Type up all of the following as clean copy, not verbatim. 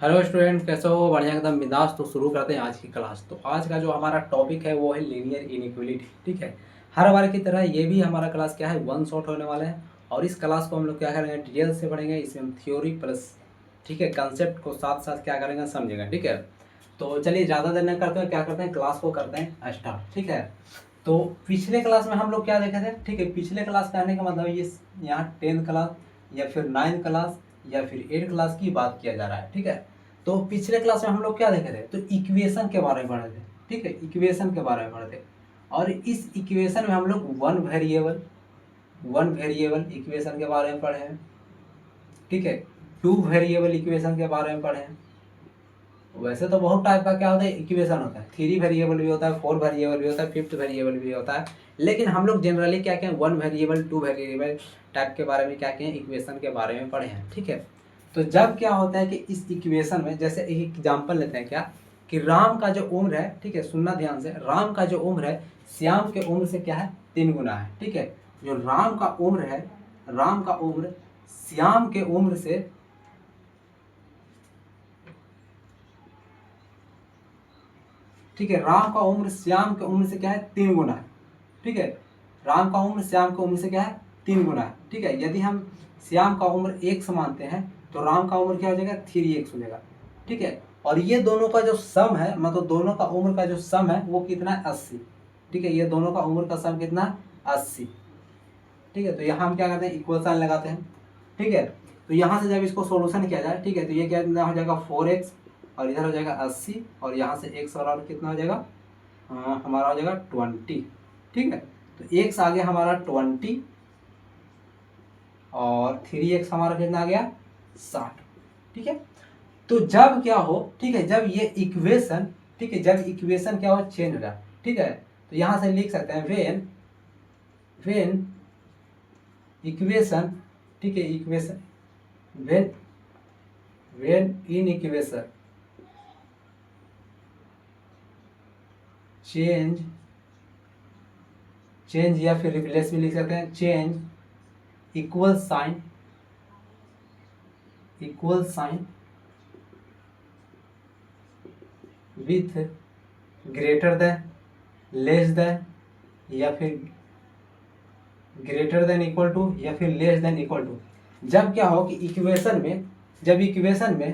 Hello student, कैसे हो? बढ़िया एकदम बिंदास। तो शुरू करते हैं आज की क्लास। तो आज का जो हमारा टॉपिक है वो है लीनियर इनइक्वालिटी। ठीक है, हर बार की तरह ये भी हमारा क्लास क्या है, वन शॉट होने वाला है। और इस क्लास को हम लोग क्या करेंगे, डिटेल से पढ़ेंगे। इसमें हम थ्योरी प्लस ठीक है कंसेप्ट को साथ साथ क्या करेंगे, समझेंगे। ठीक है, तो चलिए ज़्यादा देर नहीं करते हैं, क्या करते हैं, क्लास को करते हैं स्टार्ट। ठीक है, तो पिछले क्लास में हम लोग क्या देखे थे? ठीक है, पिछले क्लास कहने का मतलब ये यहाँ 10th क्लास या फिर 9th क्लास या फिर 8th क्लास की बात किया जा रहा है। ठीक है, तो पिछले क्लास में हम लोग क्या देखे थे? तो इक्वेशन के बारे में पढ़े थे। ठीक है, इक्वेशन के बारे में पढ़े थे। और इस इक्वेशन में हम लोग वन वेरिएबल इक्वेशन के बारे में पढ़े हैं। ठीक है, टू वेरिएबल इक्वेशन के बारे में पढ़े हैं। वैसे तो बहुत टाइप का क्या होता है, इक्वेशन होता है। थ्री वेरिएबल भी होता है, फोर वेरिएबल भी होता है, फिफ्थ वेरिएबल भी होता है। लेकिन हम लोग जनरली क्या कहें, one variable two variable type के बारे में क्या कहें, इक्वेशन के बारे में पढ़े हैं। ठीक है, तो जब क्या होता है कि इस इक्वेशन में, जैसे एक एग्जाम्पल लेते हैं क्या, कि राम का जो उम्र है, ठीक है सुनना ध्यान से, राम का जो उम्र है श्याम के उम्र से क्या है, 3 गुना है। ठीक है, जो राम का उम्र है, राम का उम्र श्याम के उम्र से, ठीक है, राम का उम्र श्याम के उम्र से क्या है, 3 गुना है। ठीक है, राम का उम्र श्याम की उम्र से क्या है, 3 गुना है। ठीक है, यदि हम श्याम का उम्र 1 मानते हैं तो राम का उम्र क्या हो जाएगा, 3x हो जाएगा। ठीक है, और ये दोनों का जो सम है, मतलब दोनों का उम्र का जो सम है वो कितना है, 80। ठीक है, ये दोनों का उम्र का सम कितना है, 80। ठीक है, तो यहाँ हम क्या करते हैं, इक्वल साइन लगाते हैं। ठीक है, तो यहाँ से जब इसको सोल्यूशन किया जाए, ठीक है, तो ये क्या हो जाएगा 4x, और इधर हो जाएगा 80, और यहाँ से x और कितना हो जाएगा, हमारा हो जाएगा 20। ठीक है, तो x आ गया हमारा 20, और 3x हमारा कितना आ गया, 60। ठीक है, तो जब क्या हो, ठीक है, जब ये इक्वेशन, ठीक है, जब इक्वेशन क्या हो, चेंज हो जाए। ठीक है, तो यहाँ से लिख सकते हैं वेन वेन इक्वेशन, ठीक है, equation when when in equation change change या फिर रिप्लेस भी लिख सकते हैं, change equal sign with greater than, less than, या फिर ग्रेटर देन इक्वल टू, या फिर लेस देन इक्वल टू। जब क्या हो कि इक्वेशन में, जब इक्वेशन में,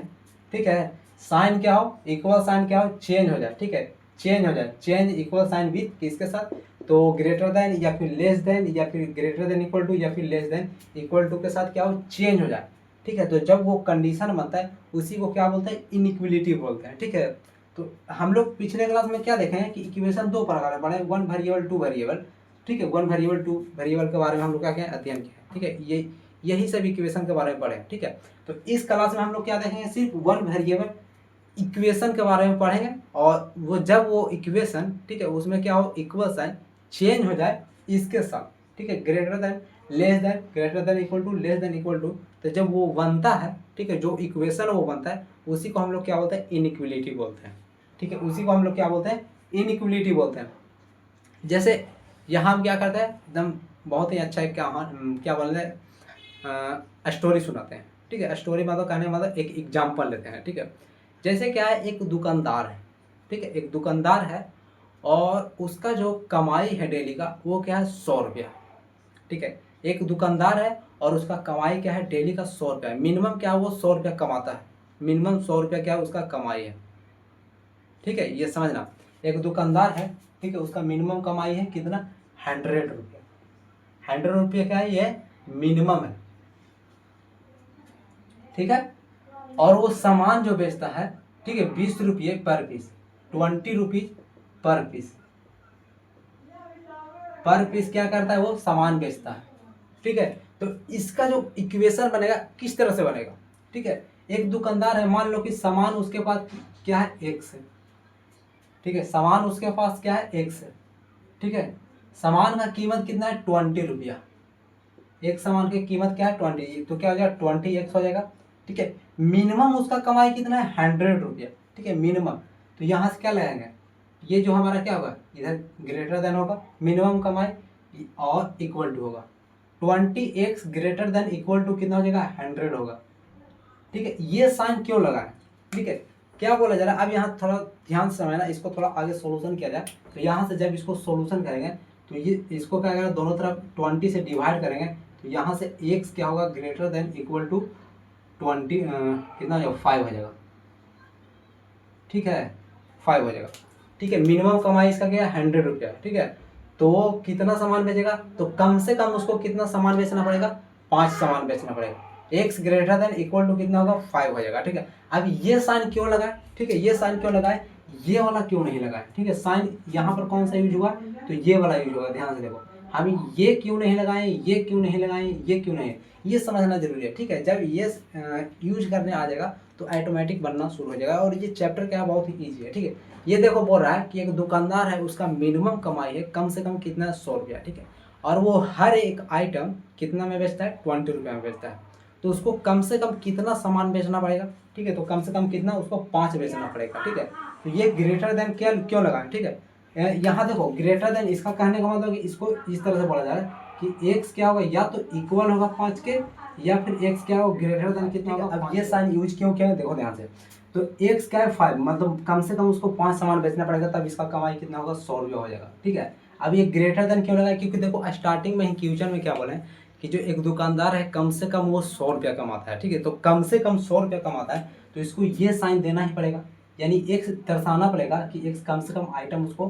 ठीक है, साइन क्या हो, इक्वल साइन क्या हो, चेंज हो जाए। ठीक है, चेंज हो जाए, चेंज इक्वल साइन विथ किसके साथ, तो ग्रेटर देन या फिर लेस देन, या फिर ग्रेटर देन इक्वल टू या फिर लेस देन इक्वल टू के साथ क्या हो, चेंज हो जाए। ठीक है, तो जब वो कंडीशन बनता है उसी को क्या बोलते हैं, इनइक्वलिटी बोलते हैं। ठीक है, तो हम लोग पिछले क्लास में क्या देखे हैं कि इक्वेशन दो प्रकार के पढ़े, वन वेरिएबल टू वेरिएबल। ठीक है, वन वेरिएबल टू वेरिएबल के बारे में हम लोग क्या किया, अध्ययन किया है। ठीक है, यही सब इक्वेशन के बारे में पढ़े हैं। ठीक है, तो इस क्लास में हम लोग क्या देखेंगे, सिर्फ वन वेरिएबल इक्वेशन के बारे में पढ़ेंगे। और वो जब वो इक्वेशन, ठीक है, उसमें क्या हो, इक्वल साइन चेंज हो जाए इसके साथ, ठीक है, greater than, less than, greater than equal to, less than equal to, तो जब वो बनता है, ठीक है, जो इक्वेशन वो बनता है उसी को हम लोग क्या बोलते हैं, इनइक्वलिटी बोलते हैं। ठीक है, उसी को हम लोग क्या बोलते हैं, इनइक्वलिटी बोलते हैं। जैसे यहाँ हम क्या करते हैं, एकदम बहुत ही अच्छा है, क्या बोलते हैं, स्टोरी सुनाते हैं। ठीक है, स्टोरी मतलब कहने का मतलब एक एग्जाम्पल लेते हैं। ठीक है, जैसे क्या है, एक दुकानदार है। ठीक है, एक दुकानदार है, और उसका जो कमाई है डेली का वो क्या है, 100 रुपया। ठीक है, एक दुकानदार है और उसका कमाई क्या है, डेली का 100 रुपया। मिनिमम क्या है, वो 100 रुपया कमाता है। मिनिमम 100 रुपया क्या है, उसका कमाई है। ठीक है, ये समझना, एक दुकानदार है, ठीक है, उसका मिनिमम कमाई है कितना, 100 रुपया। 100 रुपये क्या है, ये मिनिमम है। ठीक है, और वो सामान जो बेचता है, ठीक है, 20 रुपये पर पीस, 20 रुपीज पर पीस। पर पीस क्या करता है, वो सामान बेचता है। ठीक है, तो इसका जो इक्वेशन बनेगा किस तरह से बनेगा, ठीक है, एक दुकानदार है, मान लो कि सामान उसके पास क्या है, एक्स है। ठीक है, सामान उसके पास क्या है, एक्स है। ठीक है, सामान का कीमत कितना है, 20 रुपया। एक सामान की कीमत क्या है, 20, तो क्या हो जाएगा, 20x हो जाएगा। ठीक है, मिनिमम उसका कमाई कितना है, 100 रुपया। ठीक है, मिनिमम, तो यहाँ से क्या लगाएंगे, ये जो हमारा क्या होगा, इधर ग्रेटर देन होगा मिनिमम कमाई, और इक्वल टू होगा 20x greater than equal to कितना हो जाएगा, 100 होगा। ठीक है, ये साइन क्यों लगा है, ठीक है। क्या बोला जा रहा है, अब यहाँ थोड़ा ध्यान से समझना, इसको थोड़ा आगे सोल्यूशन किया जाए। तो यहाँ से जब इसको सोल्यूशन करेंगे तो ये इसको क्या करेंगे, दोनों तरफ 20 से डिवाइड करेंगे। तो यहाँ से x क्या होगा, ग्रेटर देन इक्वल टू 20 कितना हो जाएगा, 5 हो जाएगा। ठीक है, 5 हो जाएगा। ठीक है, मिनिमम कमाई इसका क्या है, 100 रुपया। ठीक है, तो वो कितना सामान बेचेगा, तो कम से कम उसको कितना सामान बेचना पड़ेगा, 5 सामान बेचना पड़ेगा। x greater than equal to कितना होगा, 5 हो जाएगा। ठीक है, अब ये साइन क्यों लगाए, ठीक है, ये साइन क्यों लगाए, ये वाला क्यों नहीं लगाए। ठीक है, साइन यहाँ पर कौन सा यूज हुआ, तो ये वाला यूज होगा। ध्यान से देखो, हम ये क्यों नहीं लगाए, ये क्यों नहीं लगाए, ये क्यों नहीं, ये समझना जरूरी है। ठीक है, जब ये यूज करने आ जाएगा तो ऑटोमेटिक बनना शुरू हो जाएगा। और ये चैप्टर क्या है, बहुत ही ईजी है। ठीक है, ये देखो बोल रहा है कि एक दुकानदार है, उसका मिनिमम कमाई है कम से कम कितना, 100 रुपया। ठीक है, और वो हर एक आइटम कितना में बेचता है, 20 रुपये में बेचता है। तो उसको कम से कम कितना सामान बेचना पड़ेगा, ठीक है, तो कम से कम कितना, उसको 5 बेचना पड़ेगा। ठीक है, तो ये ग्रेटर देन क्या क्यों लगा, ठीक है, यहाँ देखो ग्रेटर देन, इसका कहने का मतलब कि इसको इस तरह से बोला जा रहा है कि x क्या होगा, या तो इक्वल होगा 5 के, या फिर x क्या होगा, ग्रेटर देन कितना होगा। अब ये साइन यूज क्यों किया है, देखो ध्यान से। तो x क्या है, 5, मतलब कम से कम उसको 5 सामान बेचना पड़ेगा, तब इसका कमाई कितना होगा, 100 रुपया हो जाएगा। ठीक है, अब ये ग्रेटर देन क्यों लगा, क्योंकि देखो स्टार्टिंग में ही क्वेश्चन में क्या बोले कि जो एक दुकानदार है कम से कम वो 100 रुपया कमाता है। ठीक है, तो कम से कम 100 रुपया कमाता है, तो इसको ये साइन देना ही पड़ेगा, यानी x दर्शाना पड़ेगा कि x कम से कम आइटम उसको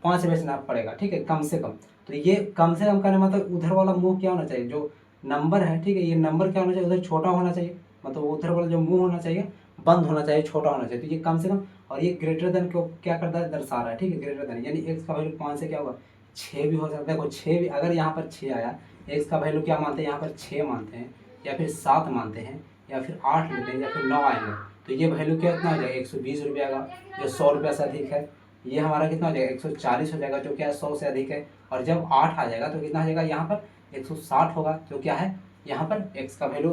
5 बेचना पड़ेगा। ठीक है, कम से कम। तो ये कम से कम करने मतलब उधर वाला मुंह क्या होना चाहिए, जो नंबर है, ठीक है, ये नंबर क्या होना चाहिए, उधर छोटा होना चाहिए, मतलब उधर वाला जो मुंह होना चाहिए बंद होना चाहिए, छोटा होना चाहिए। तो ये कम से कम, और ये ग्रेटर देन को क्या करता है, दर्शा रहा है। ठीक है, ग्रेटर देन यानी x का वैल्यू 5 से क्या होगा, 6 भी हो सकता है। देखो 6 भी, अगर यहाँ पर 6 आया, x का वैल्यू क्या मानते हैं, यहाँ पर 6 मानते हैं, या फिर 7 मानते हैं, या फिर 8 लेते हैं, या फिर 9 आएंगे, तो ये वैल्यू क्या कितना हो जाएगा, 120 रुपये आएगा, जो 100 रुपये से अधिक है। ये हमारा कितना हो जाएगा, 140 हो जाएगा, जो क्या है 100 से अधिक है। और जब 8 आ जाएगा तो कितना हो जाएगा, यहाँ पर 160 होगा, जो क्या है, यहाँ पर x का वैल्यू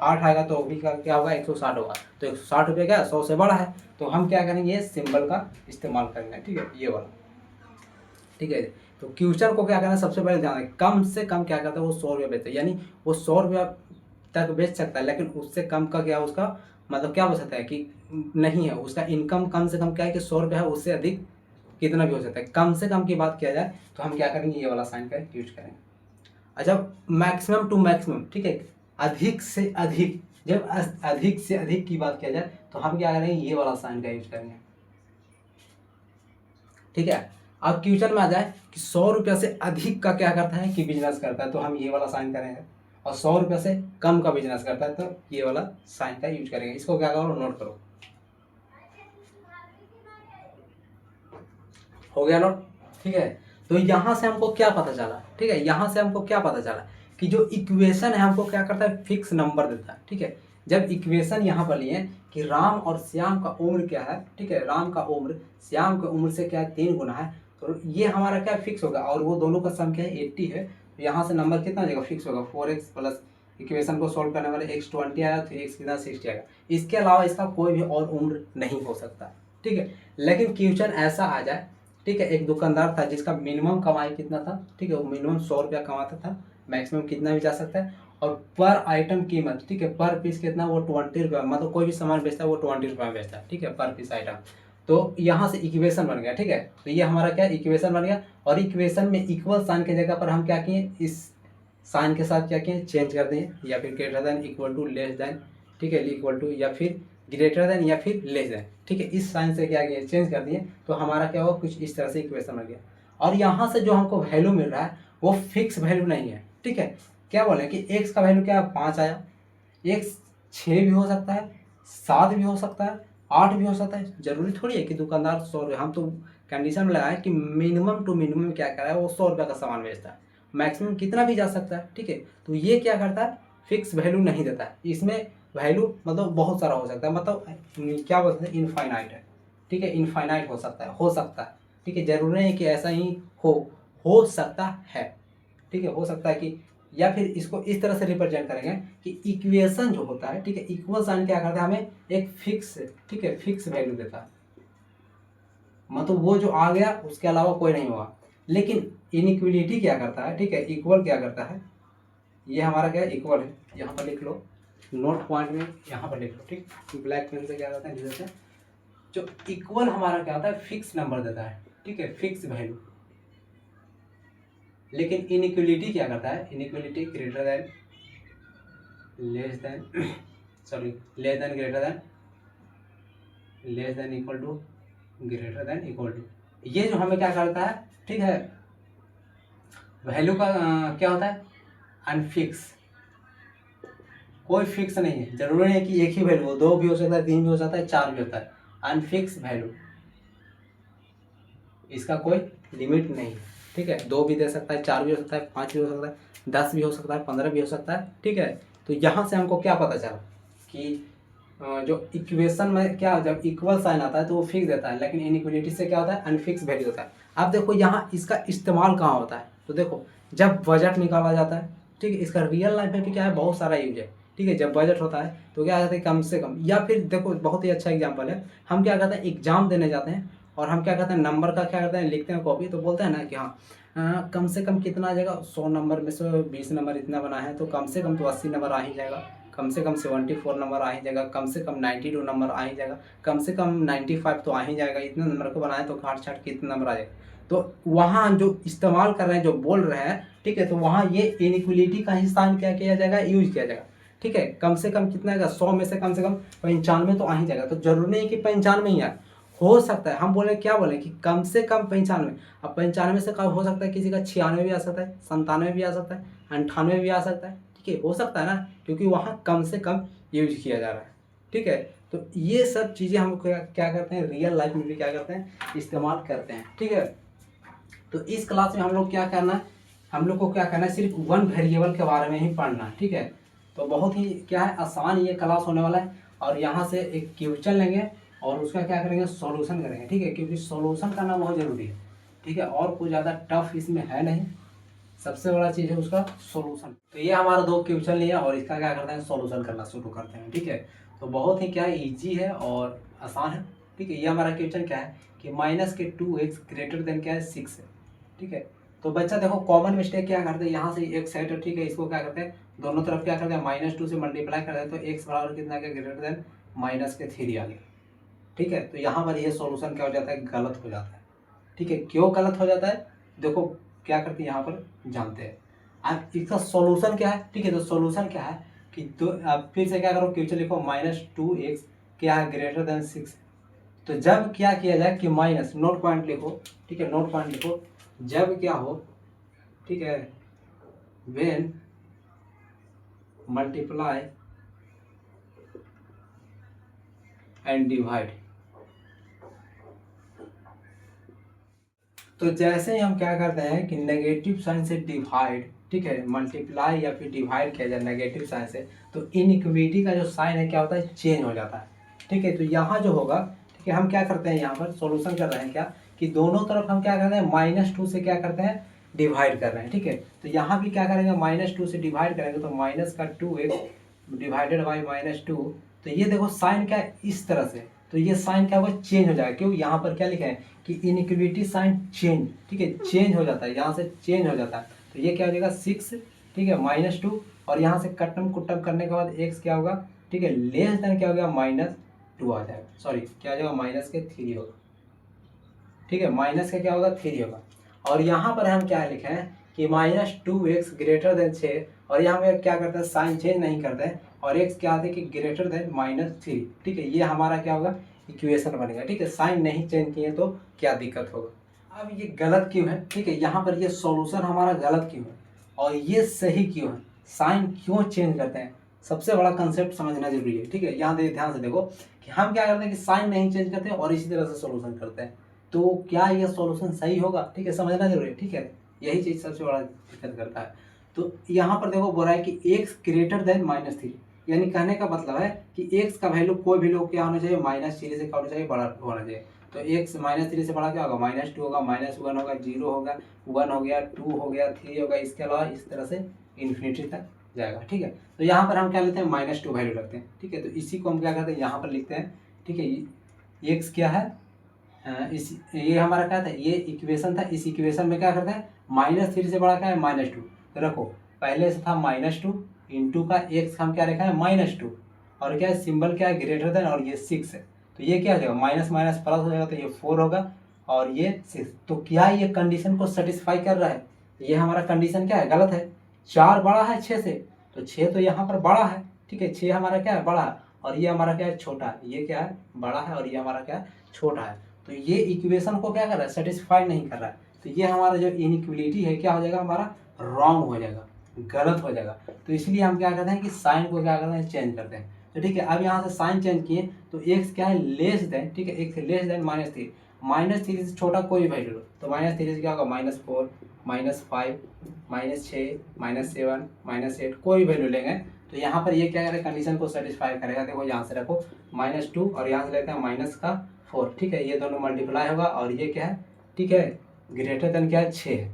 8 आएगा तो भी क्या होगा, 160 होगा। तो 160 रुपये क्या है, 100 से बड़ा है, तो हम क्या करेंगे, ये सिंबल का इस्तेमाल करेंगे। ठीक है, ये वाला। ठीक है, तो क्वेश्चन को क्या करना है, सबसे पहले ध्यान रखें, कम से कम क्या करता है, वो 100 रुपये बेचता है, यानी वो 100 रुपया तक बेच सकता है, लेकिन उससे कम का क्या, उसका मतलब क्या हो सकता है कि नहीं है, उसका इनकम कम से कम क्या है कि 100 रुपये है, उससे अधिक कितना भी हो सकता है। कम से कम की बात किया जाए तो हम क्या करेंगे, ये वाला साइन का यूज करेंगे। अच्छा, मैक्सिमम टू मैक्सिमम, ठीक है, अधिक से अधिक, जब अधिक से अधिक की बात किया जाए तो हम क्या करेंगे, ये वाला साइन का यूज करेंगे। ठीक है, अब क्वेश्चन में आ जाए कि 100 रुपया से अधिक का क्या करता है कि बिजनेस करता है, तो हम ये वाला साइन करेंगे। और 100 रुपया से कम का बिजनेस करता है तो ये वाला साइन का यूज करेंगे। इसको क्या करो, नोट करो। हो गया नोट। ठीक है, तो यहाँ से हमको क्या पता चला, ठीक है, यहाँ से हमको क्या पता चला कि जो इक्वेशन है हमको क्या करता है, फिक्स नंबर देता है। ठीक है, जब इक्वेशन यहाँ पर लिए कि राम और श्याम का उम्र क्या है, ठीक है, राम का उम्र श्याम की उम्र से क्या है, 3 गुना है, तो ये हमारा क्या फिक्स होगा, और वो दोनों का सम क्या है, 80 है, तो यहाँ से नंबर कितना आ जाएगा, फिक्स होगा। 4x प्लस इक्वेशन को सॉल्व करने वाले x 20 आया, तो x कितना 60 आएगा। इसके अलावा इसका कोई भी और उम्र नहीं हो सकता। ठीक है, लेकिन क्वेश्चन ऐसा आ जाए, ठीक है, एक दुकानदार था जिसका मिनिमम कमाई कितना था, ठीक है, वो मिनिमम 100 रुपया कमाता था, मैक्सिमम कितना भी जा सकता है, और पर आइटम कीमत, ठीक है, पर पीस कितना, वो 20 रुपया, मतलब कोई भी सामान बेचता है वो 20 रुपये में बेचता है। ठीक है, पर पीस आइटम। तो यहाँ से इक्वेशन बन गया। ठीक है, तो ये हमारा क्या इक्वेशन बन गया, और इक्वेशन में इक्वल साइन की जगह पर हम क्या किए, इस साइन के साथ क्या किए, चेंज कर दिए, या फिर greater than equal to less than, ठीक है, इक्वल टू या फिर ग्रेटर देन या फिर लेस देन। ठीक है, इस साइन से क्या किया, चेंज कर दिए, तो हमारा क्या होगा, कुछ इस तरह से इक्वेशन बन गया। और यहाँ से जो हमको वैल्यू मिल रहा है वो फिक्स वैल्यू नहीं है। ठीक है, क्या बोले कि x का वैल्यू क्या है, 5 आया, x 6 भी हो सकता है, 7 भी हो सकता है, 8 भी हो सकता है, जरूरी थोड़ी है कि दुकानदार 100, हम तो कंडीशन में लगाए कि मिनिमम टू मिनिमम क्या कर रहा है, वो 100 रुपये का सामान बेचता है, मैक्सिमम कितना भी जा सकता है। ठीक है, तो ये क्या करता है, फिक्स वैल्यू नहीं देता है, इसमें वैल्यू मतलब बहुत सारा हो सकता है, मतलब क्या बोलते हैं, इनफाइनाइट है। ठीक है, इनफाइनाइट हो सकता है, हो सकता है। ठीक है, जरूरी नहीं है कि ऐसा ही हो सकता है। ठीक है, हो सकता है कि, या फिर इसको इस तरह से रिप्रेजेंट करेंगे कि इक्वेशन जो होता है, ठीक है, इक्वल साइन क्या करता है, हमें एक फिक्स, ठीक है, फिक्स वैल्यू देता है, मतलब वो जो आ गया उसके अलावा कोई नहीं हुआ। लेकिन इनइक्वलिटी क्या करता है, ठीक है, इक्वल क्या करता है, ये हमारा क्या है, इक्वल है, यहाँ पर लिख लो, नोट पॉइंट में यहाँ पर लिख लो, ठीक। ब्लैक पेन से क्या करते हैं जैसे जो इक्वल हमारा क्या होता है फिक्स नंबर देता है, ठीक है, फिक्स वैल्यू। लेकिन इनइक्वलिटी क्या करता है, inequality greater than less than sorry less than greater than less than equal to greater than equal to, ये जो हमें क्या करता है, ठीक है, वैल्यू का क्या होता है अनफिक्स, कोई फिक्स नहीं है, जरूरी नहीं है कि एक ही वैल्यू हो, दो भी हो सकता है, तीन भी हो सकता है, चार भी होता है, अनफिक्स वैल्यू, इसका कोई लिमिट नहीं है, ठीक है। दो भी दे सकता है, चार भी हो सकता है, पाँच भी हो सकता है, 10 भी हो सकता है, 15 भी हो सकता है, ठीक है। तो यहाँ से हमको क्या पता चला कि जो इक्वेशन में क्या जब इक्वल साइन आता है तो वो फिक्स देता है, लेकिन इनइक्वलिटी से क्या होता है अनफिक्स वैल्यू होता है। अब देखो यहाँ इसका इस्तेमाल कहाँ होता है, तो देखो जब बजट निकाला जाता है, ठीक है, इसका रियल लाइफ में भी क्या है बहुत सारा यूज है, ठीक है। जब बजट होता है तो क्या कहते हैं कम से कम, या फिर देखो बहुत ही अच्छा एग्जाम्पल है, हम क्या करते हैं एग्जाम देने जाते हैं और हम क्या करते हैं नंबर का क्या करते हैं लिखते हैं कॉपी, तो बोलते हैं ना कि हाँ कम से कम कितना आ जाएगा, 100 नंबर में से 20 नंबर इतना बना है तो कम से कम तो 80 नंबर आ ही जाएगा, कम से कम 74 नंबर आ ही जाएगा, कम से कम 92 नंबर आ ही जाएगा, कम से कम 95 तो आ ही जाएगा, इतने नंबर को बनाए तो घाट छाट कितना नंबर आ जाएगा। तो वहाँ जो इस्तेमाल कर रहे हैं जो बोल रहे हैं, ठीक है, तो वहाँ ये इनइक्वलिटी का हिस्सा क्या किया जाएगा यूज किया जाएगा, ठीक है। कम से कम कितना आएगा, 100 में से कम 95 तो आ ही जाएगा, तो जरूरी नहीं कि 95 ही आए, हो सकता है हम बोले क्या बोले कि कम से कम 95। अब 95 से कम हो सकता है किसी का 96 भी आ सकता है, 97 भी आ सकता है, 98 भी आ सकता है, ठीक है, हो सकता है ना, क्योंकि वहाँ कम से कम यूज किया जा रहा है, ठीक है। तो ये सब चीज़ें हम क्या करते हैं रियल लाइफ में भी क्या करते हैं इस्तेमाल करते हैं, ठीक है। तो इस क्लास में हम लोग क्या करना है, हम लोग को क्या करना है सिर्फ वन वेरिएबल के बारे में ही पढ़ना है, ठीक है। तो बहुत ही क्या है आसान ये क्लास होने वाला है, और यहाँ से एक क्वेश्चन लेंगे और उसका क्या करेंगे सॉल्यूशन करेंगे, ठीक है, क्योंकि सॉल्यूशन करना बहुत ज़रूरी है, ठीक है, और कुछ ज़्यादा टफ इसमें है नहीं, सबसे बड़ा चीज़ है उसका सॉल्यूशन। तो ये हमारा दो क्वेश्चन लिया और इसका क्या करते हैं सॉल्यूशन करना शुरू करते हैं, ठीक है। तो बहुत ही क्या है ईजी है और आसान है, ठीक है। ये हमारा क्वेश्चन क्या है कि -2x ग्रेटर देन क्या है 6 है, ठीक है। तो बच्चा देखो कॉमन मिस्टेक क्या करते हैं, यहाँ से एक सेट है, ठीक है, इसको क्या करते हैं दोनों तरफ क्या करते हैं -2 से मल्टीप्लाई करते हैं, तो x बराबर कितना क्या ग्रेटर देन -3 आ गया, ठीक है। तो यहाँ पर ये सॉल्यूशन क्या हो जाता है गलत हो जाता है, ठीक है। क्यों गलत हो जाता है देखो क्या करते हैं यहाँ पर जानते हैं। अब इसका सॉल्यूशन क्या है, ठीक है, तो सॉल्यूशन क्या है कि तो आप फिर से क्या करो क्वेश्चन लिखो -2x क्या है ग्रेटर देन 6। तो जब क्या किया जाए कि माइनस नोट पॉइंट लिखो, ठीक है, नोट पॉइंट लिखो, जब क्या हो, ठीक है, व्हेन मल्टीप्लाई एंड डिवाइड। तो जैसे ही हम क्या करते हैं कि नेगेटिव साइन से डिवाइड, ठीक है, मल्टीप्लाई या फिर डिवाइड किया जाए नेगेटिव साइन से, तो इनइक्विटी का जो साइन है क्या होता है चेंज हो जाता है, ठीक है। तो यहाँ जो होगा, ठीक है, हम क्या करते हैं यहाँ पर सॉल्यूशन कर रहे हैं क्या कि दोनों तरफ हम क्या करते हैं -2 से क्या करते हैं डिवाइड कर रहे हैं, ठीक है। तो यहाँ भी क्या करेंगे -2 से डिवाइड करेंगे तो -2x डिवाइडेड बाई -2। तो ये देखो साइन क्या है इस तरह से, तो ये साइन क्या होगा चेंज हो जाएगा, क्यों यहाँ पर क्या लिखा है कि इनइक्विटी साइन चेंज, ठीक है, चेंज हो जाता है, यहाँ से चेंज हो जाता है। तो ये क्या हो जाएगा 6, ठीक है, -2, और यहाँ से कट्टम कुट्टम करने के बाद x क्या होगा, ठीक है, लेस देन क्या हो गया -2 आ जाएगा, सॉरी क्या आ जाएगा -3 होगा, ठीक है, माइनस का क्या होगा 3 होगा। और यहाँ पर हम क्या लिखे हैं कि -2x ग्रेटर देन 6, और यहाँ पे क्या करते हैं साइन चेंज नहीं करते हैं, और x क्या आते हैं कि ग्रेटर देन -3, ठीक है, ये हमारा क्या होगा इक्वेशन बनेगा, ठीक है। साइन नहीं चेंज किए तो क्या दिक्कत होगा। अब ये गलत क्यों है, ठीक है, यहाँ पर ये सॉल्यूशन हमारा गलत क्यों है और ये सही क्यों है, साइन क्यों चेंज करते हैं, सबसे बड़ा कंसेप्ट समझना जरूरी है, ठीक है। यहाँ ध्यान से देखो कि हम क्या करते हैं कि साइन नहीं चेंज करते हैं और इसी तरह से सॉल्यूशन करते हैं, तो क्या यह सॉल्यूशन सही होगा, ठीक है, समझना जरूरी है, ठीक है। यही चीज़ सबसे बड़ा दिक्कत करता है। तो यहाँ पर देखो बोल रहा है कि x ग्रेटर देन -3, यानी कहने का मतलब है कि x का वैल्यू कोई भी लोग क्या होना चाहिए -3 से क्या होना चाहिए बड़ा होना चाहिए। तो x -3 से बड़ा क्या होगा -2 होगा, -1 होगा, 0 होगा, 1 हो गया, 2 हो गया, 3 होगा, इसके अलावा इस तरह से इन्फिनिटी तक जाएगा, ठीक है। तो यहाँ पर हम क्या लेते हैं -2 वैल्यू रखते हैं, ठीक है। तो इसी को हम क्या करते हैं यहाँ पर लिखते हैं, ठीक है, x क्या है इस ये हमारा क्या था ये इक्वेशन था, इस इक्वेशन में क्या करते हैं -3 से बड़ा क्या है -2, तो रखो पहले से था -2 इंटू का एक्स हम क्या रखा है -2, और क्या है सिंबल क्या है ग्रेटर देन, और ये 6 है, तो ये क्या हो जाएगा माइनस माइनस प्लस हो जाएगा, तो ये 4 होगा और ये 6। तो क्या ये कंडीशन को सेटिस्फाई कर रहा है? ये हमारा कंडीशन क्या है, गलत है। 4 बड़ा है 6 से, तो 6 तो यहाँ पर बड़ा है, ठीक है, 6 हमारा क्या है बड़ा है, और ये हमारा क्या है छोटा है, ये क्या है बड़ा है और ये हमारा क्या है छोटा है। तो ये इक्वेशन को क्या कर रहा है, सेटिस्फाई नहीं कर रहा है। तो ये हमारा जो इनइक्वलिटी है क्या हो जाएगा हमारा, रॉन्ग हो जाएगा, गलत हो जाएगा। तो इसलिए हम क्या करते हैं कि साइन को क्या करते हैं, चेंज करते हैं। तो ठीक है, अब यहाँ से साइन चेंज किए तो एक्स क्या है लेस देन, ठीक है, एक्स लेस देन -3, -3 से छोटा कोई वैल्यू लो, तो -3 से क्या होगा -4, -5, -6, -7, -8 कोई वैल्यू लेंगे तो यहाँ पर ये क्या करेगा कंडीशन को सेटिस्फाई करेगा। देखो यहाँ से रखो -2 और यहाँ से लेते हैं -4, ठीक है, ये दोनों मल्टीप्लाई होगा और ये क्या है, ठीक है, ग्रेटर देन क्या है 6 है,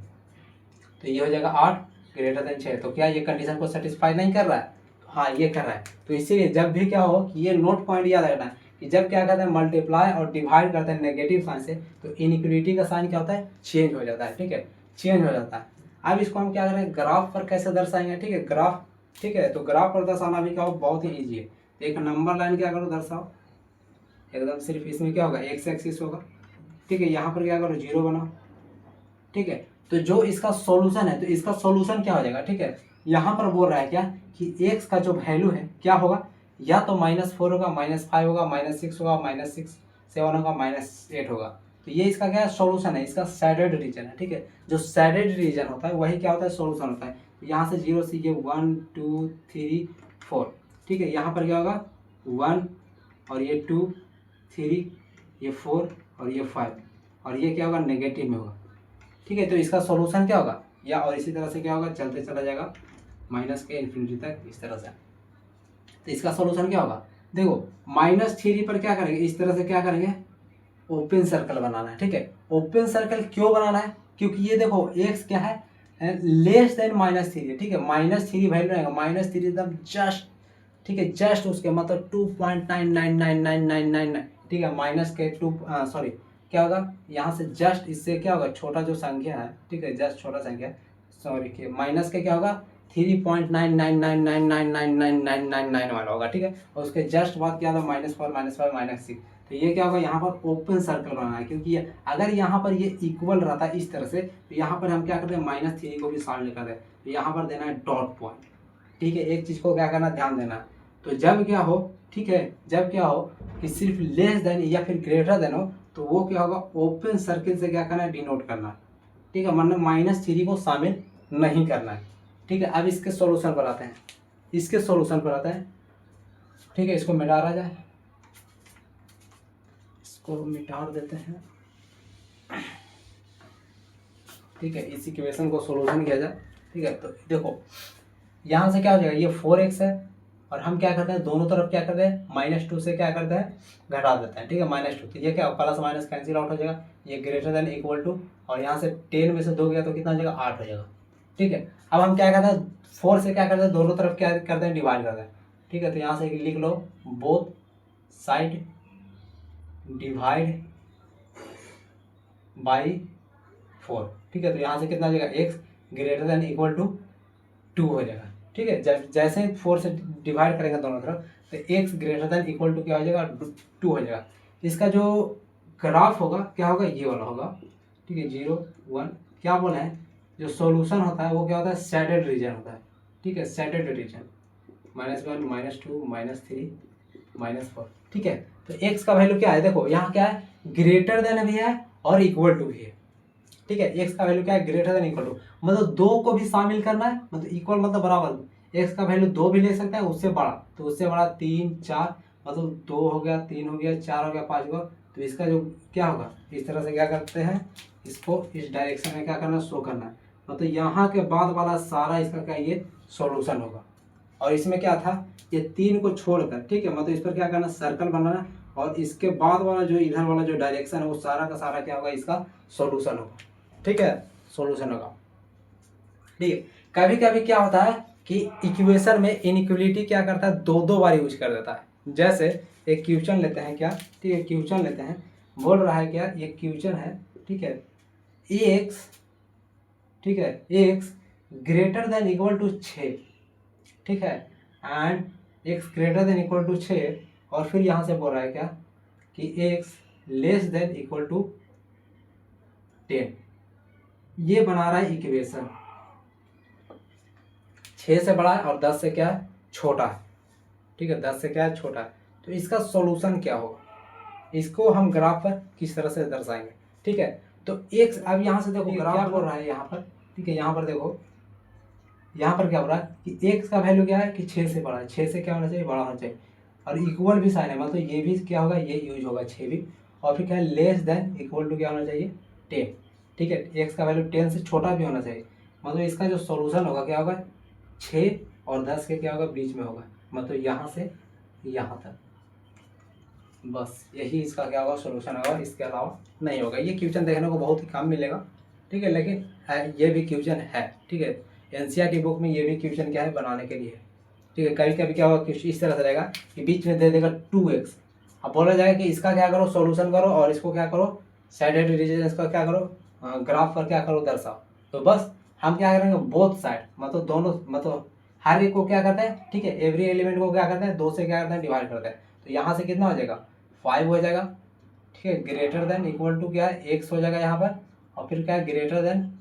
तो ये हो जाएगा 8 ग्रेटर देन 6। तो क्या ये कंडीशन को सेटिस्फाई नहीं कर रहा है? हाँ ये कर रहा है। तो इसीलिए जब भी क्या हो कि ये नोट पॉइंट याद रखना है कि जब क्या करते हैं मल्टीप्लाई और डिवाइड करते हैं नेगेटिव साइन से, तो इनइक्वलिटी का साइन क्या होता है, चेंज हो जाता है, ठीक है, चेंज हो जाता है। अब इसको हम क्या करें, ग्राफ पर कैसे दर्शाएंगे, ठीक है, ग्राफ, ठीक है, तो ग्राफ पर दर्शाना भी क्या हो बहुत ही ईजी है। तो एक नंबर लाइन क्या करो दर्शाओ, एकदम सिर्फ इसमें क्या होगा एक्स एक्सिस होगा, ठीक है, यहाँ पर क्या करो 0 बनाओ, ठीक है। तो जो इसका सॉल्यूशन है, तो इसका सॉल्यूशन क्या हो जाएगा, ठीक है, यहाँ पर बोल रहा है क्या कि x का जो वैल्यू है क्या होगा, या तो -4 होगा, -5 होगा, -6 होगा, -7 होगा, -8 होगा। तो ये इसका क्या है सॉल्यूशन है, इसका सैडेड रीजन है, ठीक है, जो सैडेड रीजन होता है वही क्या होता है सॉल्यूशन होता है। तो यहाँ से 0 से ये 1 2 3 4, ठीक है, यहाँ पर क्या होगा 1 और ये 2 3 ये 4 और ये 5, और ये क्या होगा नेगेटिव में होगा, ठीक है। तो इसका सॉल्यूशन क्या होगा, या और इसी तरह से क्या होगा चलते चला जाएगा माइनस के इन्फिनिटी तक इस तरह से। तो इसका सॉल्यूशन क्या होगा, देखो -3 पर क्या करेंगे, इस तरह से क्या करेंगे ओपन सर्कल बनाना है, ठीक है। ओपन सर्कल क्यों बनाना है, क्योंकि ये देखो x क्या है लेस देन -3, ठीक है, -3 वैल्यू रहेगा, -3 एकदम जस्ट, ठीक है, जस्ट उसके मतलब 2.999999, ठीक है, माइनस के 2 सॉरी क्या होगा यहाँ से जस्ट इससे क्या होगा छोटा जो संख्या है, ठीक है, जस्ट छोटा संख्या सॉरी के माइनस के क्या होगा 3.9999999999 वाला होगा, ठीक है, और उसके जस्ट बाद क्या होगा -4 -5 -6। तो ये क्या होगा यहाँ पर ओपन सर्कल बनाना है, क्योंकि ये अगर यहाँ पर ये इक्वल रहता है इस तरह से, तो यहाँ पर हम क्या करते हैं -3 को भी सामने कर दें, तो यहाँ पर देना है डॉट पॉइंट, ठीक है, एक चीज़ को क्या करना ध्यान देना। तो जब क्या हो, ठीक है, जब क्या हो कि सिर्फ लेस देन या फिर ग्रेटर देन हो, तो वो क्या होगा ओपन सर्किल से क्या करना है डिनोट करना, ठीक है, मतलब -3 को शामिल नहीं करना है, ठीक है। अब इसके सॉल्यूशन पर आते हैं, इसके सॉल्यूशन पर आते हैं, ठीक है, इसको मिटा जाए, इसको मिटा देते हैं, ठीक है, इस इक्वेशन को सॉल्यूशन किया जाए, ठीक है। तो देखो यहाँ से क्या हो जाएगा ये 4x है, और हम क्या करते हैं दोनों तरफ क्या करते हैं -2 से क्या करते हैं घटा देते हैं, ठीक है, -2, तो ये क्या प्लस माइनस कैंसिल आउट हो जाएगा, ये ग्रेटर देन इक्वल टू, और यहाँ से 10 में से 2 गया तो कितना हो जाएगा 8 हो जाएगा, ठीक है। अब हम क्या करते हैं 4 से क्या करते हैं दोनों तरफ क्या करते हैं डिवाइड करते हैं, ठीक है। तो यहाँ से लिख लो बोथ साइड डिवाइड बाई 4, ठीक है। तो यहाँ से कितना हो जाएगा x greater than equal to 2 हो जाएगा, ठीक है। जैसे 4 से डिवाइड करेंगे दोनों तरफ, तो x greater than equal to क्या हो जाएगा 2 हो जाएगा। इसका जो ग्राफ होगा क्या होगा ये वाला होगा, ठीक है, 0 1 क्या बोले हैं, जो सॉल्यूशन होता है वो क्या होता है सैडेड रीजन होता है, ठीक है, सैडेड रीजन -1 -2 -3 -4, ठीक है। तो x का वैल्यू क्या है, देखो यहाँ क्या है ग्रेटर देन भी है और इक्वल टू भी है, ठीक है। x का वैल्यू क्या है ग्रेटर देन इक्वल टू, मतलब 2 को भी शामिल करना है, मतलब इक्वल मतलब बराबर, x का वैल्यू 2 भी ले सकता है उससे बड़ा, तो उससे बड़ा 3 4, मतलब 2 हो गया 3 हो गया 4 हो गया 5 हो गया। तो इसका जो क्या होगा इस तरह से क्या करते हैं इसको इस डायरेक्शन में क्या करना शो करना है, मतलब यहाँ के बाद वाला सारा इसका क्या ये सॉल्यूशन होगा। और इसमें क्या था ये 3 को छोड़कर, ठीक है, मतलब इस पर क्या करना सर्कल बनाना, और इसके बाद वाला जो इधर वाला जो डायरेक्शन है वो सारा का सारा क्या होगा इसका सॉल्यूशन होगा, ठीक है, सॉल्यूशन होगा, ठीक है। कभी कभी क्या होता है कि इक्वेशन में इनइक्वलिटी क्या करता है दो बार यूज कर देता है। जैसे एक क्वेश्चन लेते हैं क्या, ठीक है, क्वेश्चन लेते हैं, बोल रहा है क्या ये क्वेश्चन है, ठीक है, x, ठीक है, x greater than equal to 6, ठीक है, and x greater than equal to 6, और फिर यहाँ से बोल रहा है क्या कि x less than equal to 10। ये बना रहा है इक्वेशन, 6 से बड़ा है और 10 से क्या है छोटा है, ठीक है, 10 से क्या है छोटा है। तो इसका सॉल्यूशन क्या होगा, इसको हम ग्राफ पर किस तरह से दर्शाएंगे, ठीक है। तो x, अब यहाँ से देखो ग्राफ क्या बोल रहा है यहाँ पर, ठीक है, यहाँ पर देखो, यहाँ पर क्या हो रहा है कि x का वैल्यू क्या है कि 6 से बड़ा है, 6 से क्या होना चाहिए बड़ा होना चाहिए, और इक्वल भी साइन है, मतलब ये भी क्या होगा, ये यूज होगा 6 भी, और फिर क्या है लेस देन इक्वल टू क्या होना चाहिए 10, ठीक है, x का वैल्यू 10 से छोटा भी होना चाहिए, मतलब इसका जो सॉल्यूशन होगा क्या होगा 6 और 10 के क्या होगा बीच में होगा, मतलब यहाँ से यहाँ तक, बस यही इसका क्या होगा सॉल्यूशन होगा, इसके अलावा नहीं होगा। ये क्वेश्चन देखने को बहुत ही कम मिलेगा, ठीक है, लेकिन है, ये भी क्वेश्चन है, ठीक है, एनसीईआरटी बुक में ये भी क्वेश्चन क्या है बनाने के लिए, ठीक है। कभी कभी क्या होगा क्वेश्चन इस तरह से रहेगा कि बीच में दे देगा 2x, अब बोला जाएगा कि इसका क्या करो सॉल्यूशन करो और इसको क्या करो साइड रीजन, इसका क्या करो ग्राफ पर क्या करो दर्शाओ। तो बस हम क्या करेंगे बोथ साइड, मतलब दोनों, मतलब हर एक को क्या करते हैं, ठीक है, एवरी एलिमेंट को क्या करते हैं 2 से क्या करते हैं डिवाइड करते हैं। तो यहाँ से कितना हो जाएगा 5 हो जाएगा, ठीक है, ग्रेटर देन इक्वल टू क्या है x हो जाएगा यहाँ पर, और फिर क्या है ग्रेटर देन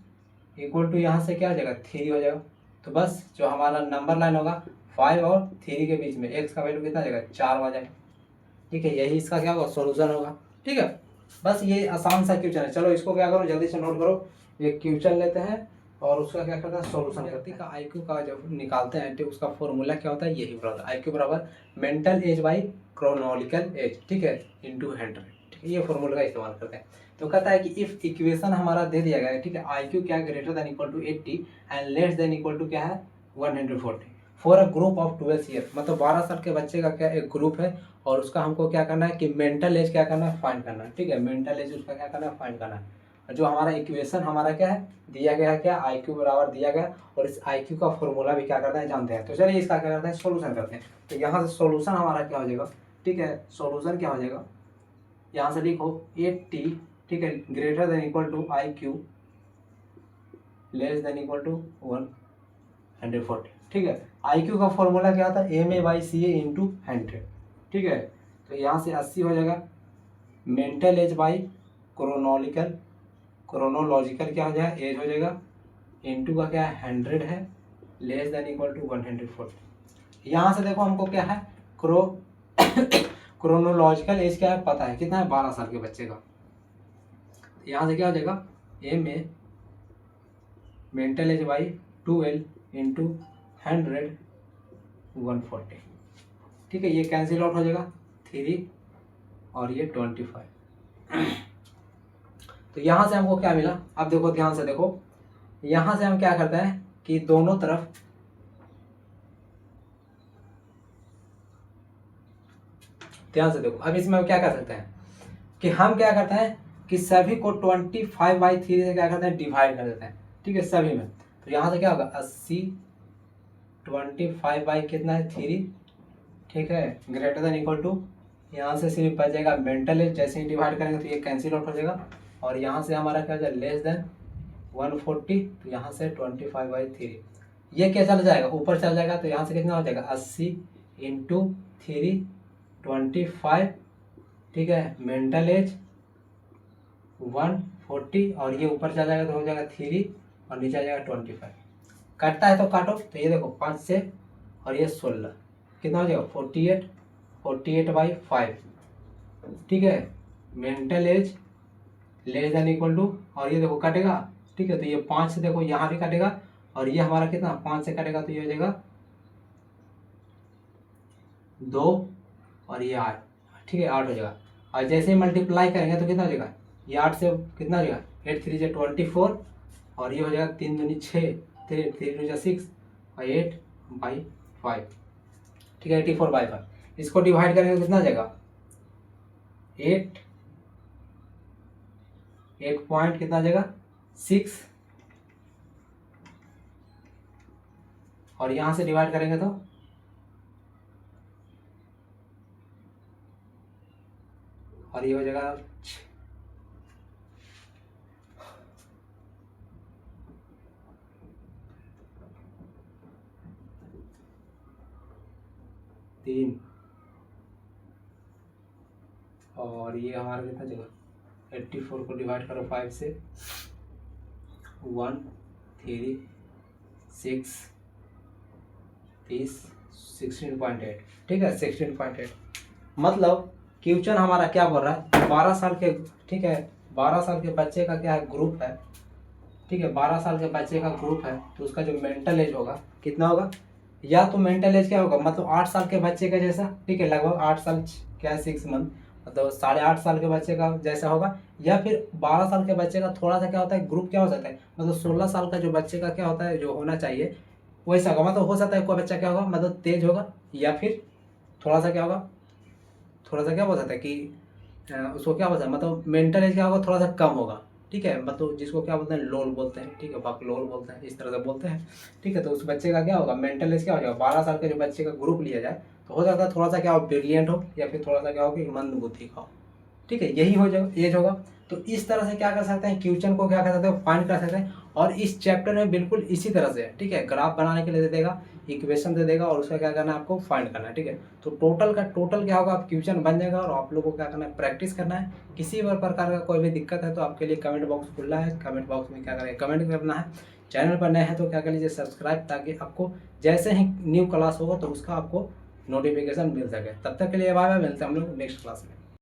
इक्वल टू यहाँ से क्या हो जाएगा 3 हो जाएगा। तो बस जो हमारा नंबर लाइन होगा 5 और 3 के बीच में x का वैल्यू कितना आ जाएगा 4 आ जाएगा, ठीक है, यही इसका क्या होगा सॉल्यूशन होगा, ठीक है। बस ये आसान सा क्वेश्चन है, चलो इसको क्या करो जल्दी से नोट करो, ये क्वेश्चन लेते हैं और उसका क्या करते हैं सॉल्यूशन करते हैं। IQ का जब निकालते हैं तो उसका फॉर्मूला क्या होता है, यही बराबर IQ बराबर mental as by chronological age, ठीक है, इनटू 100, ठीक है, ये फॉर्मूला का इस्तेमाल करते हैं। तो कहता है कि इफ इक्वेशन हमारा दे दिया गया है, ठीक है, IQ क्या greater than equal to 80 and less than equal to क्या है 140 for a group of 12 year, मतलब 12 साल के बच्चे का क्या एक ग्रुप है, और उसका हमको क्या करना है कि मेंटल एज क्या करना है फाइंड करना है, ठीक है, मेंटल एज उसका क्या करना है फाइंड करना है। और जो हमारा इक्वेशन हमारा क्या है दिया गया है, क्या IQ बराबर दिया गया, और इस IQ का फॉर्मूला भी क्या करते हैं जानते हैं। तो चलिए इसका क्या करते हैं सोल्यूशन करते हैं। तो यहाँ से सोल्यूशन हमारा क्या हो जाएगा, ठीक है, सोल्यूशन क्या हो जाएगा, यहाँ से लिखो 80, ठीक है, greater than equal to IQ less than equal to 140, ठीक है। IQ का फॉर्मूला क्या था MA/CA इंटू 100, ठीक है। तो यहाँ से 80 हो जाएगा, मेंटल एज बाई क्रोनोलॉजिकल क्या हो जाएगा एज हो जाएगा, इंटू का क्या है 100 है, लेस देन इक्वल टू 140। यहाँ से देखो हमको क्या है क्रोनोलॉजिकल एज क्या है पता है कितना है 12 साल के बच्चे का। यहाँ से क्या हो जाएगा MA mental as by 12 into 100 140, ठीक है, ये कैंसिल आउट हो जाएगा 3 और ये 25। तो यहाँ से हमको क्या मिला, अब देखो ध्यान से देखो, यहाँ से हम क्या करते हैं कि दोनों तरफ ध्यान से देखो, अब इसमें हम क्या कर सकते हैं कि हम क्या करते हैं कि सभी को 25/3 से क्या करते हैं डिवाइड कर देते हैं, ठीक है, सभी में। तो यहाँ से क्या होगा 80 25 बाई कितना है 3, ठीक है, ग्रेटर देन इक्वल टू, यहाँ से सिर्फ बच जाएगा मेंटल एज, जैसे ही डिवाइड करेंगे तो ये कैंसिल आउट हो जाएगा, और यहाँ से हमारा क्या हो जाएगा लेस देन 140, तो यहाँ से 25/3, ये क्या चल जाएगा ऊपर चल जाएगा, तो यहाँ से कितना हो जाएगा 80 इंटू 3 25, ठीक है, मेंटल एज 140, और ये ऊपर चल जाएगा तो हो जाएगा 3 और नीचे आ जाएगा 25। काटता है तो काटो, तो ये देखो 5 से और ये 16 कितना हो जाएगा 48/5, ठीक है, mental age less than equal to, और ये देखो कटेगा, ठीक है, तो ये 5 से देखो यहाँ भी कटेगा, और ये हमारा कितना 5 से कटेगा तो ये हो जाएगा 2 और ये 8, ठीक है 8 हो जाएगा। और जैसे ही मल्टीप्लाई करेंगे तो कितना हो जाएगा, ये 8 से कितना हो जाएगा 8 3 से 24, और ये हो जाएगा 3 दूनी 6, 3 दूनी 6 और 8/5, ठीक है 84/5। इसको डिवाइड करेंगे तो कितना हो जाएगा 8 पॉइंट कितना आ जाएगा 6, और यहाँ से डिवाइड करेंगे तो और ये हो जाएगा 3 और ये हमारा कितना जगह 84 को डिवाइड करो 5 से 1 3 6 30 16.8 ठीक है 16.8 मतलब क्वेश्चन हमारा क्या बोल रहा है 12 साल के ठीक है 12 साल के बच्चे का क्या है ग्रुप है ठीक है 12 साल के बच्चे का ग्रुप है तो उसका जो मेंटल एज होगा कितना होगा या तो मेंटल एज क्या होगा मतलब 8 साल के बच्चे का जैसा ठीक है लगभग 8 साल क्या है 6 मंथ मतलब 8.5 साल के बच्चे का जैसा होगा या फिर 12 साल के बच्चे का थोड़ा सा क्या होता है ग्रुप क्या हो जाता है मतलब 16 साल का जो बच्चे का क्या होता है जो होना चाहिए वैसा होगा मतलब हो सकता है कोई बच्चा क्या होगा मतलब तेज होगा या फिर थोड़ा सा क्या होगा थोड़ा सा क्या बोल सकता है कि उसको क्या बोलता है मतलब मेंटल एज क्या होगा थोड़ा सा कम होगा ठीक है मतलब जिसको क्या बोलते हैं लोल बोलते हैं ठीक है बाकी लोल बोलते हैं इस तरह से बोलते हैं ठीक है तो उस बच्चे का क्या होगा मेंटल एज क्या हो जाएगा 12 साल के जो बच्चे का ग्रुप लिया जाए तो हो सकता है थोड़ा सा क्या हो ब्रिलियंट हो या फिर थोड़ा सा क्या हो कि मंद बुद्धि का हो ठीक है यही हो जाएगा एज होगा तो इस तरह से क्या कर सकते हैं क्वेश्चन को क्या कर सकते हैं फाइंड कर सकते हैं और इस चैप्टर में बिल्कुल इसी तरह से ठीक है ग्राफ बनाने के लिए दे देगा इक्वेशन दे देगा और उसका क्या करना है आपको फाइंड करना है ठीक है तो टोटल क्या होगा आप क्वेश्चन बन जाएगा और आप लोगों को क्या करना है प्रैक्टिस करना है किसी भी प्रकार का कोई भी दिक्कत है तो आपके लिए कमेंट बॉक्स खुला है कमेंट बॉक्स में क्या करें कमेंट करना है चैनल पर नए हैं तो क्या कर लीजिए सब्सक्राइब ताकि आपको जैसे ही न्यू क्लास होगा तो उसका आपको नोटिफिकेशन मिल सके तब तक के लिए बाय बाय मिलते हैं हम लोग नेक्स्ट क्लास में।